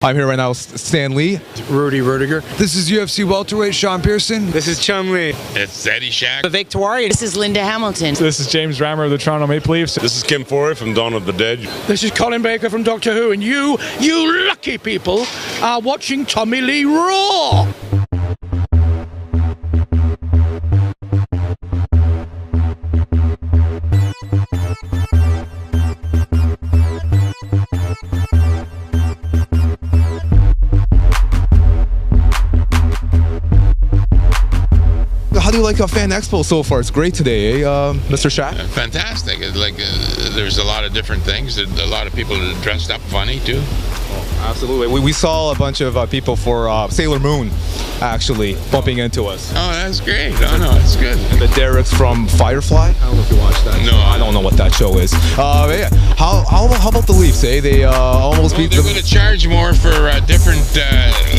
I'm here right now with Stan Lee. Rudy Rudiger. This is UFC welterweight Sean Pearson. This is Chum Lee. It's Eddie Shack. Vivek Tiwari. This is Linda Hamilton. This is James Rammer of the Toronto Maple Leafs. This is Kim Foray from Dawn of the Dead. This is Colin Baker from Doctor Who, and you lucky people are watching Tommy Lee Raw. How do you like Fan Expo so far? It's great today, Mr. Shack? Fantastic. It's like there's a lot of different things. A lot of people are dressed up funny too. Oh, absolutely. We saw a bunch of people for Sailor Moon actually bumping into us. Oh, that's great. Oh no, it's good. And the Derek's from Firefly. I don't know if you watched that. No, I don't know what that show is. Yeah. How about the Leafs? They almost beat. They're going to charge more for different,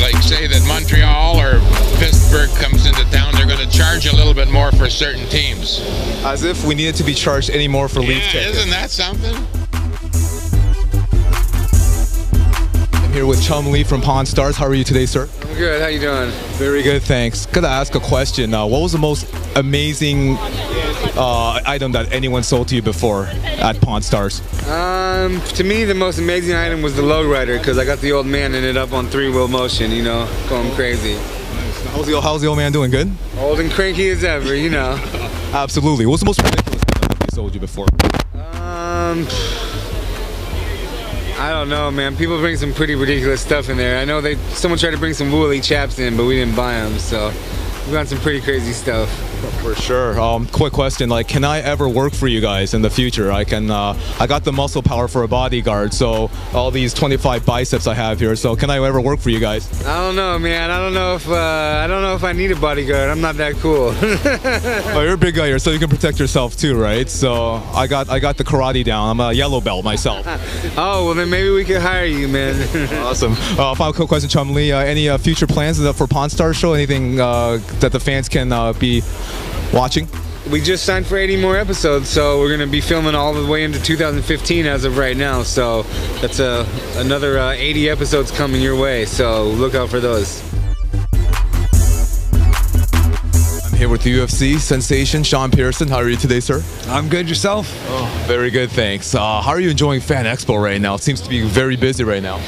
like say that Montreal or Pittsburgh comes into town. They're going to charge a little bit more for certain teams. As if we needed to be charged any more for Leafs tickets. Isn't that something? Here with Chum Lee from Pawn Stars. How are you today, sir? I'm good. How you doing? Very good, thanks. Gotta ask a question. What was the most amazing item that anyone sold to you before at Pawn Stars? To me, the most amazing item was the lowrider because I got the old man in it up on three-wheel motion. You know, going crazy. How's the old man doing? Good? Old and cranky as ever. You know. Absolutely. What's the most ridiculous item that they sold you before? I don't know, man. People bring some pretty ridiculous stuff in there. I know someone tried to bring some woolly chaps in, but we didn't buy them, so we got some pretty crazy stuff. For sure. Quick question, like, can I ever work for you guys in the future? I got the muscle power for a bodyguard, so all these 25 biceps I have here, so can I ever work for you guys? I don't know, man. I don't know if I need a bodyguard. I'm not that cool. Oh, you're a big guy here, so you can protect yourself too, right? So I got the karate down. I'm a yellow belt myself. Oh, well then maybe we could hire you, man. Awesome. Final quick question, Chum Lee. Any future plans for Pawn Stars show? Anything that the fans can be watching? We just signed for 80 more episodes, so we're going to be filming all the way into 2015 as of right now. So that's another 80 episodes coming your way, so look out for those. I'm here with the UFC sensation, Sean Pearson. How are you today, sir? I'm good. Yourself? Oh, very good, thanks. How are you enjoying Fan Expo right now? It seems to be very busy right now.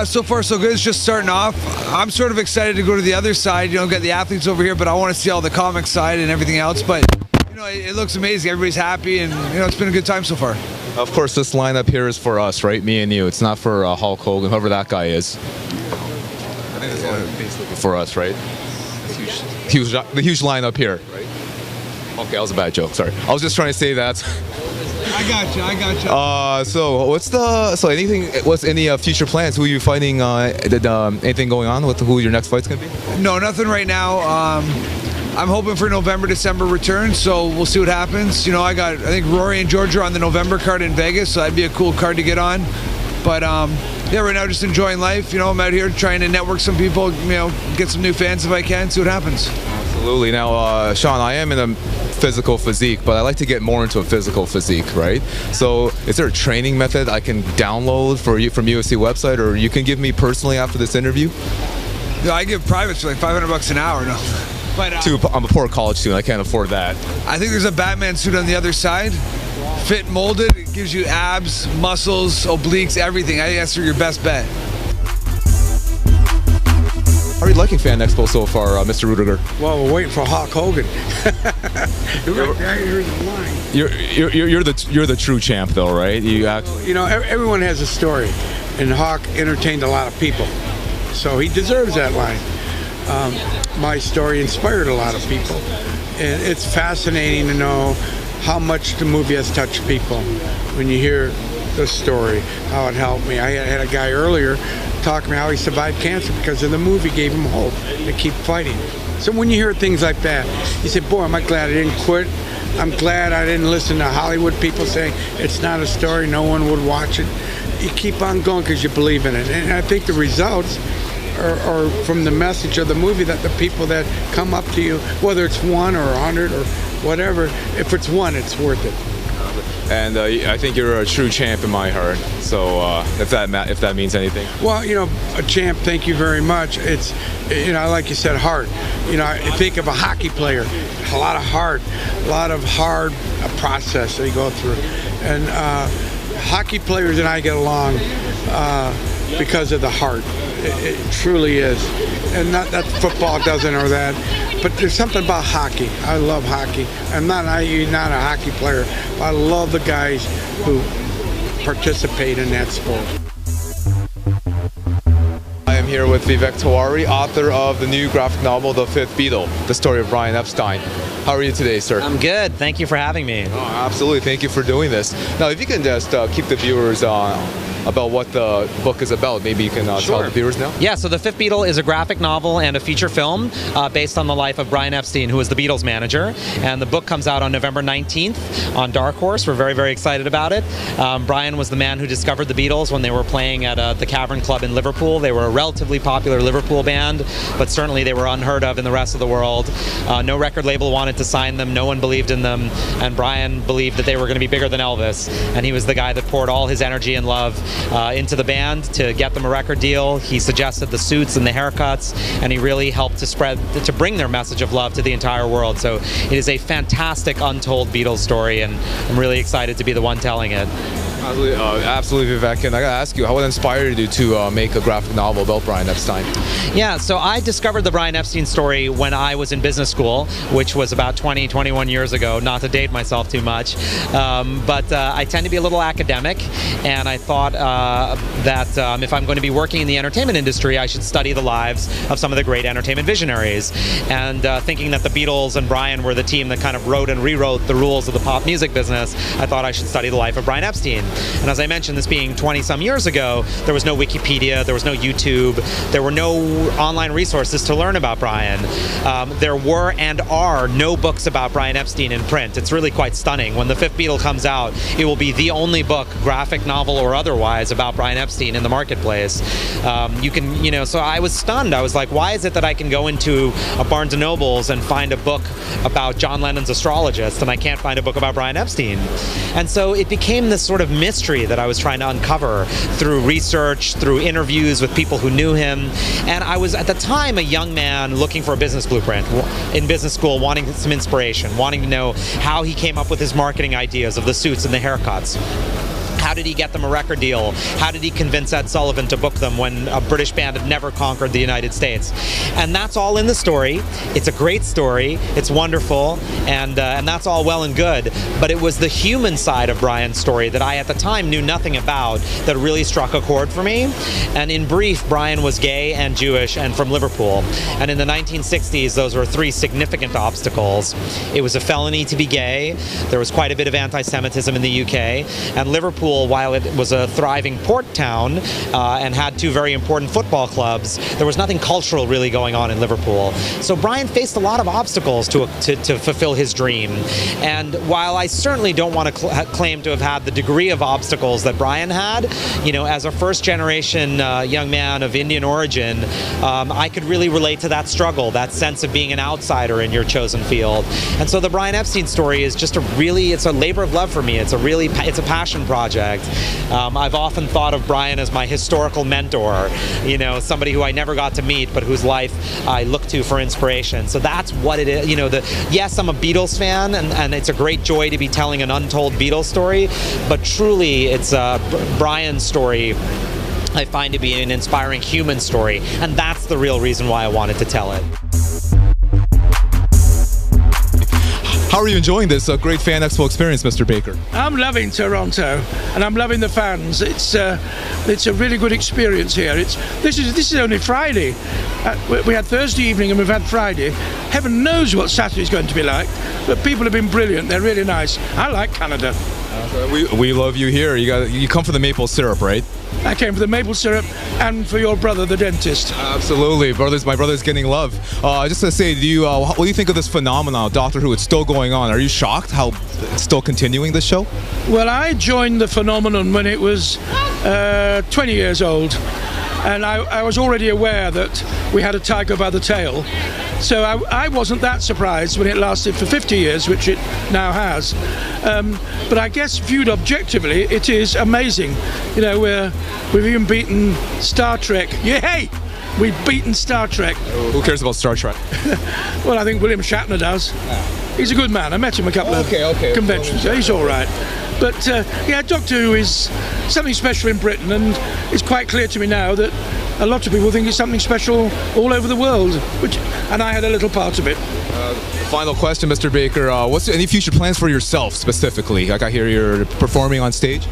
So far, so good. It's just starting off. I'm sort of excited to go to the other side. You know, get the athletes over here, but I want to see all the comic side and everything else. But you know, it looks amazing. Everybody's happy, and you know, it's been a good time so far. Of course, this lineup here is for us, right? Me and you. It's not for Hulk Hogan, whoever that guy is. I think it's basically for us, right? The huge lineup here, right? Okay, that was a bad joke. Sorry. I was just trying to say that. I got you. So what's any future plans? Who are you fighting? Anything going on with who your next fight's gonna be? No, nothing right now. I'm hoping for November, December return, so we'll see what happens. You know, I think Rory and George are on the November card in Vegas, so that'd be a cool card to get on. But yeah, right now just enjoying life. You know, I'm out here trying to network some people. You know, get some new fans if I can. See what happens. Absolutely. Now, Sean, I am in a physical physique, but I like to get more into a physical physique, right? So is there a training method I can download for you from UFC website, or you can give me personally after this interview? Yeah, I give privates for like $500 an hour. No, but I'm a poor college student. I can't afford that. I think there's a Batman suit on the other side. Fit molded. It gives you abs, muscles, obliques, everything. I think that's your best bet. How are you liking Fan Expo so far, Mr. Rudiger? Well, we're waiting for Hulk Hogan. Here's the line. You're the true champ, though, right? You know, everyone has a story, and Hawk entertained a lot of people, so he deserves that line. My story inspired a lot of people, and it's fascinating to know how much the movie has touched people. When you hear the story, how it helped me. I had a guy earlier talking about how he survived cancer because of the movie gave him hope to keep fighting. So when you hear things like that, you say, boy, am I glad I didn't quit. I'm glad I didn't listen to Hollywood people saying it's not a story, no one would watch it. You keep on going because you believe in it. And I think the results are from the message of the movie, that the people that come up to you, whether it's 1 or 100 or whatever, if it's 1, it's worth it. And I think you're a true champ in my heart. So if that means anything. Well, you know, a champ, thank you very much. It's, you know, like you said, heart. You know, I think of a hockey player, a lot of heart, a lot of hard process they go through. And hockey players and I get along because of the heart. It truly is. And not that football doesn't or that, but there's something about hockey. I love hockey. I'm not a hockey player, but I love the guys who participate in that sport. I am here with Vivek Tiwari, author of the new graphic novel, The Fifth Beatle, the story of Brian Epstein. How are you today, sir? I'm good. Thank you for having me. Oh, absolutely. Thank you for doing this. Now, if you can just keep the viewers about what the book is about, maybe you can tell the viewers now? Yeah, so The Fifth Beatle is a graphic novel and a feature film based on the life of Brian Epstein, who was the Beatles manager. And the book comes out on November 19th on Dark Horse. We're very, very excited about it. Brian was the man who discovered the Beatles when they were playing at the Cavern Club in Liverpool. They were a relatively popular Liverpool band, but certainly they were unheard of in the rest of the world. No record label wanted to sign them. No one believed in them. And Brian believed that they were going to be bigger than Elvis. And he was the guy that poured all his energy and love into the band to get them a record deal. He suggested the suits and the haircuts, and he really helped to bring their message of love to the entire world. So it is a fantastic untold Beatles story, and I'm really excited to be the one telling it. Absolutely, Vivek. And I gotta ask you, what inspired you to make a graphic novel about Brian Epstein? Yeah, so I discovered the Brian Epstein story when I was in business school, which was about 21 years ago, not to date myself too much. But I tend to be a little academic, and I thought that if I'm going to be working in the entertainment industry, I should study the lives of some of the great entertainment visionaries. And thinking that the Beatles and Brian were the team that kind of wrote and rewrote the rules of the pop music business, I thought I should study the life of Brian Epstein. And as I mentioned, this being 20-some years ago, there was no Wikipedia, there was no YouTube, there were no online resources to learn about Brian. There were and are no books about Brian Epstein in print. It's really quite stunning. When The Fifth Beatle comes out, it will be the only book, graphic novel or otherwise, about Brian Epstein in the marketplace. So I was stunned. I was like, why is it that I can go into a Barnes & Noble's and find a book about John Lennon's astrologist, and I can't find a book about Brian Epstein? And so it became this sort of mystery that I was trying to uncover through research, through interviews with people who knew him. And I was at the time a young man looking for a business blueprint in business school, wanting some inspiration, wanting to know how he came up with his marketing ideas of the suits and the haircuts. How did he get them a record deal? How did he convince Ed Sullivan to book them when a British band had never conquered the United States? And that's all in the story. It's a great story. It's wonderful, and that's all well and good. But it was the human side of Brian's story that I, at the time, knew nothing about that really struck a chord for me. And in brief, Brian was gay and Jewish and from Liverpool. And in the 1960s, those were three significant obstacles. It was a felony to be gay. There was quite a bit of anti-Semitism in the UK. And Liverpool, while it was a thriving port town and had two very important football clubs, there was nothing cultural really going on in Liverpool. So Brian faced a lot of obstacles to fulfill his dream. And while I certainly don't want to claim to have had the degree of obstacles that Brian had, you know, as a first-generation young man of Indian origin, I could really relate to that struggle, that sense of being an outsider in your chosen field. And so the Brian Epstein story is just it's a labor of love for me. It's a passion project. I've often thought of Brian as my historical mentor, you know, somebody who I never got to meet, but whose life I look to for inspiration. So that's what it is. You know, yes, I'm a Beatles fan, and it's a great joy to be telling an untold Beatles story, but truly it's Brian's story I find to be an inspiring human story, and that's the real reason why I wanted to tell it. How are you enjoying this great Fan Expo experience, Mr. Baker? I'm loving Toronto, and I'm loving the fans. It's a really good experience here. This is only Friday. We had Thursday evening and we've had Friday. Heaven knows what Saturday's going to be like, but people have been brilliant. They're really nice. I like Canada. We love you here. You come for the maple syrup, right? I came for the maple syrup and for your brother, the dentist. Absolutely, my brother's getting love. Just to say, what do you think of this phenomenon, Doctor Who? It's still going on. Are you shocked how it's still continuing this show? Well, I joined the phenomenon when it was 20 years old, and I was already aware that we had a tiger by the tail. So I wasn't that surprised when it lasted for 50 years, which it now has. But I guess viewed objectively, it is amazing. You know, we've even beaten Star Trek. Yay! We've beaten Star Trek. Who cares about Star Trek? Well, I think William Shatner does. He's a good man. I met him a couple of conventions. He's all right. But yeah, Doctor Who is something special in Britain, and it's quite clear to me now that a lot of people think it's something special all over the world, and I had a little part of it. Final question, Mr. Baker. What's any future plans for yourself specifically? Like I hear you're performing on stage.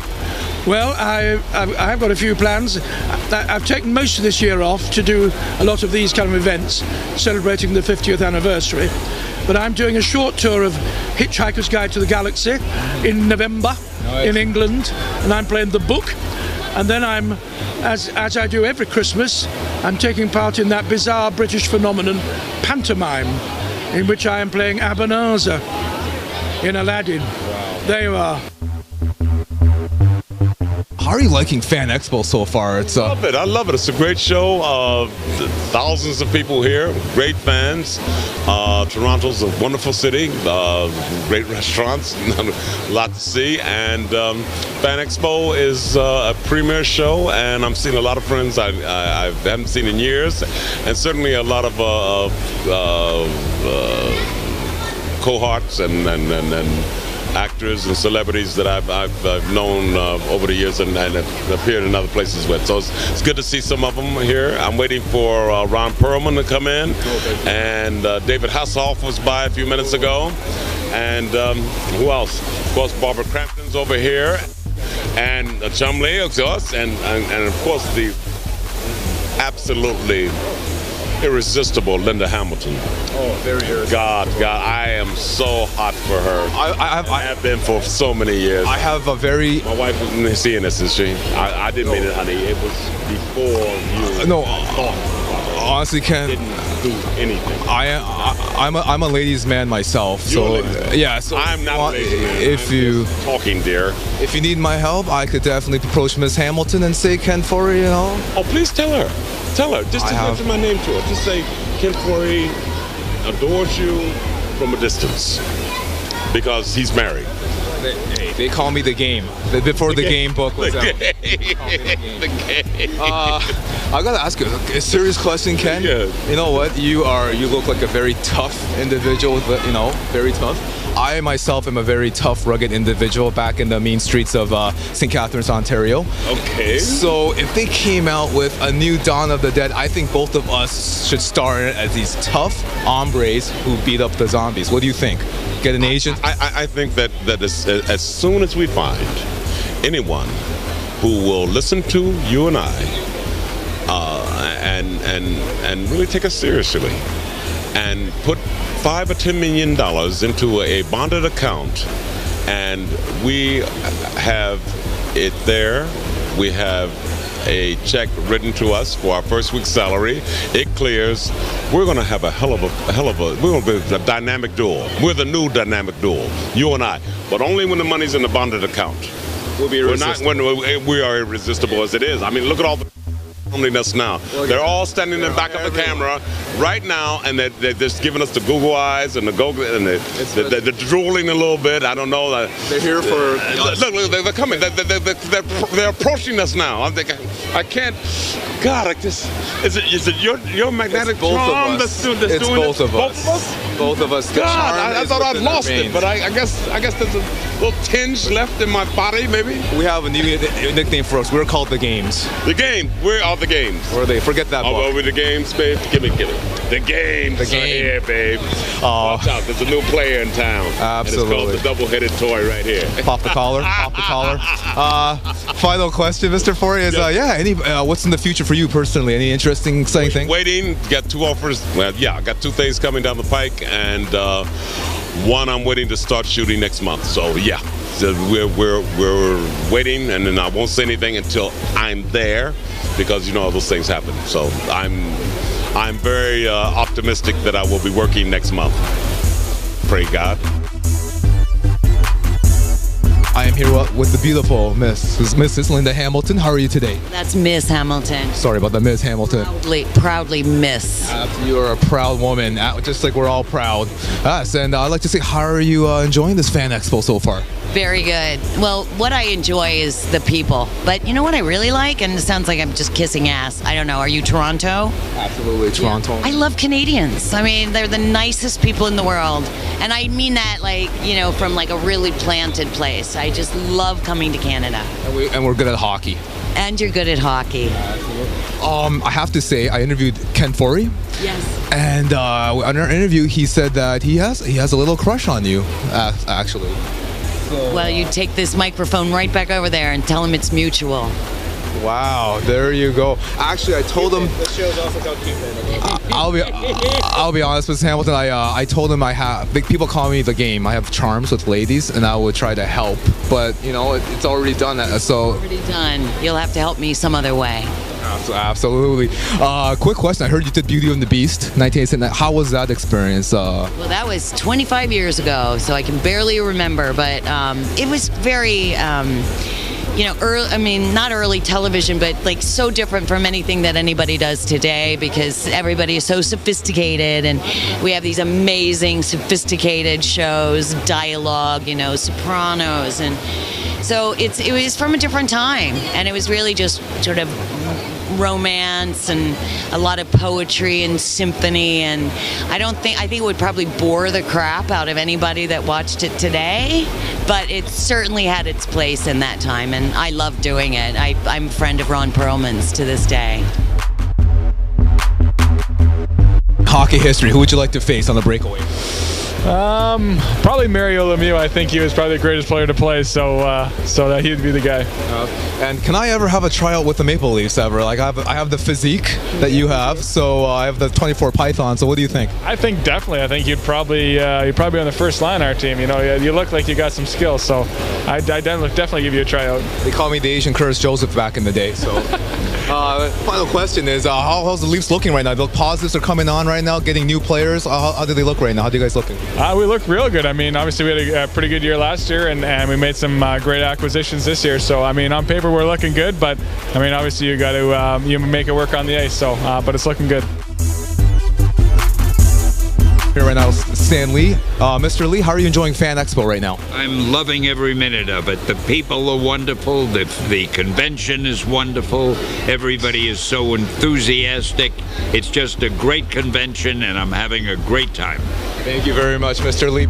Well, I've got a few plans. I've taken most of this year off to do a lot of these kind of events, celebrating the 50th anniversary. But I'm doing a short tour of Hitchhiker's Guide to the Galaxy in November in England, and I'm playing the book. And then I'm, as I do every Christmas, I'm taking part in that bizarre British phenomenon, pantomime, in which I am playing Ebenezer in Aladdin. Wow. There you are. How are you liking Fan Expo so far? I love it. I love it. It's a great show. Thousands of people here, great fans. Toronto's a wonderful city. Great restaurants, a lot to see. And Fan Expo is a premier show, and I'm seeing a lot of friends I haven't seen in years, and certainly a lot of cohorts and actors and celebrities that I've known over the years and have appeared in other places with. So it's good to see some of them here. I'm waiting for Ron Perlman to come in, and David Hasselhoff was by a few minutes ago, and who else? Of course, Barbara Crampton's over here, and Chumley, of course, and of course the absolutely irresistible Linda Hamilton. Oh, very irresistible. God, I am so hot for her. I have been for so many years. I have a very... My wife wasn't seeing this, is she? I didn't mean it, honey. It was before you. No, thought. Honestly, Ken, Didn't do anything. I'm a ladies' man myself, so yeah. So I'm not a ladies' man. If you talking, dear. If you need my help, I could definitely approach Miss Hamilton and say Ken Forey, you know. Oh, please tell her. Tell her. Just mention my name to her. Just say Ken Forey adores you from a distance because he's married. They call me the Game. Before the Game book was out. The Game. I gotta ask you a serious question, Ken. Yeah. You know what? You look like a very tough individual. You know, very tough. I myself am a very tough, rugged individual back in the mean streets of St. Catharines, Ontario. Okay. So if they came out with a new Dawn of the Dead, I think both of us should star in it as these tough hombres who beat up the zombies. What do you think? Get an agent? I think that as soon as we find anyone who will listen to you and I and really take us seriously and put $5 or $10 million into a bonded account, and we have it there. We have a check written to us for our first week's salary. It clears. We're going to have a hell of a, we're going to be a dynamic duo. We're the new dynamic duo, you and I, but only when the money's in the bonded account. We'll be irresistible. We're not when we are irresistible as it is. I mean, look at all the loneliness now. They're all standing in the back of the camera right now, and they're just giving us the Google eyes and they're drooling a little bit. I don't know. They're here for. Look, they're coming. They're approaching us now. I'm thinking, I can't. God, I just is it your magnetic charm that's doing this? It's both of us. Both of us. God, I thought I'd lost it, but I guess there's a little tinge left in my body, maybe. We have a new nickname for us. We're called the Games. The Game. We're all the Games. Or they forget that. Oh, we're the Games, babe. Give it. The Games. The Game. Here, babe. Watch out. There's a new player in town. Absolutely. And it's called the double-headed toy right here. Pop the collar. Pop the collar. Final question, Mr. Forey, is what's in the future for you personally? Any interesting, exciting things? Waiting. Got 2 offers. Well, yeah, I got 2 things coming down the pike, and one I'm waiting to start shooting next month. So yeah, so we're waiting, and then I won't say anything until I'm there, because you know those things happen. So I'm very optimistic that I will be working next month. Pray God. I am here with the beautiful Miss Linda Hamilton. How are you today? That's Miss Hamilton. Sorry about that, Miss Hamilton. Proudly Miss. You are a proud woman, just like we're all proud. Yes, and I'd like to say, how are you enjoying this Fan Expo so far? Very good. Well, what I enjoy is the people. But you know what I really like? And it sounds like I'm just kissing ass. I don't know. Are you Toronto? Absolutely, Toronto. I love Canadians. I mean, they're the nicest people in the world. And I mean that, like, you know, from like a really planted place. I just love coming to Canada. And we're good at hockey. And you're good at hockey. I have to say, I interviewed Ken Forey. Yes. And on our interview, he said that he has a little crush on you, actually. Well, you take this microphone right back over there and tell him it's mutual. Wow, there you go. Actually, I told him. The show's also called Cupid. I'll be honest with Hamilton. I told him I have. People call me the game. I have charms with ladies, and I would try to help. But you know, it's already done. So already done. You'll have to help me some other way. Absolutely. Quick question. I heard you did Beauty and the Beast, 1989. How was that experience? Well, that was 25 years ago, so I can barely remember. But it was very. You know, not early television, but like so different from anything that anybody does today, because everybody is so sophisticated, and we have these amazing sophisticated shows, dialogue, you know, Sopranos, and so it was from a different time, and it was really just sort of romance and a lot of poetry and symphony, and I think it would probably bore the crap out of anybody that watched it today, but it certainly had its place in that time, and I love doing it. I'm a friend of Ron Perlman's to this day. Hockey history. Who would you like to face on the breakaway? Probably Mario Lemieux. I think he was probably the greatest player to play, so that he'd be the guy. And can I ever have a tryout with the Maple Leafs ever? Like I have the physique that you have, so I have the 24 Python. So what do you think? I think definitely. I think you'd probably be on the first line on our team. You know, you look like you got some skills, so I definitely give you a tryout. They call me the Asian Curtis Joseph back in the day. So. Final question is, how's the Leafs looking right now? The positives are coming on right now, getting new players. How do they look right now? How do you guys looking? We look real good. I mean, obviously we had a pretty good year last year, and we made some great acquisitions this year. So, I mean, on paper we're looking good, but I mean, obviously you got to you make it work on the ice. So, but it's looking good. Here right now, Stan Lee. Mr. Lee, how are you enjoying Fan Expo right now? I'm loving every minute of it. The people are wonderful. The convention is wonderful. Everybody is so enthusiastic. It's just a great convention, and I'm having a great time. Thank you very much, Mr. Lee.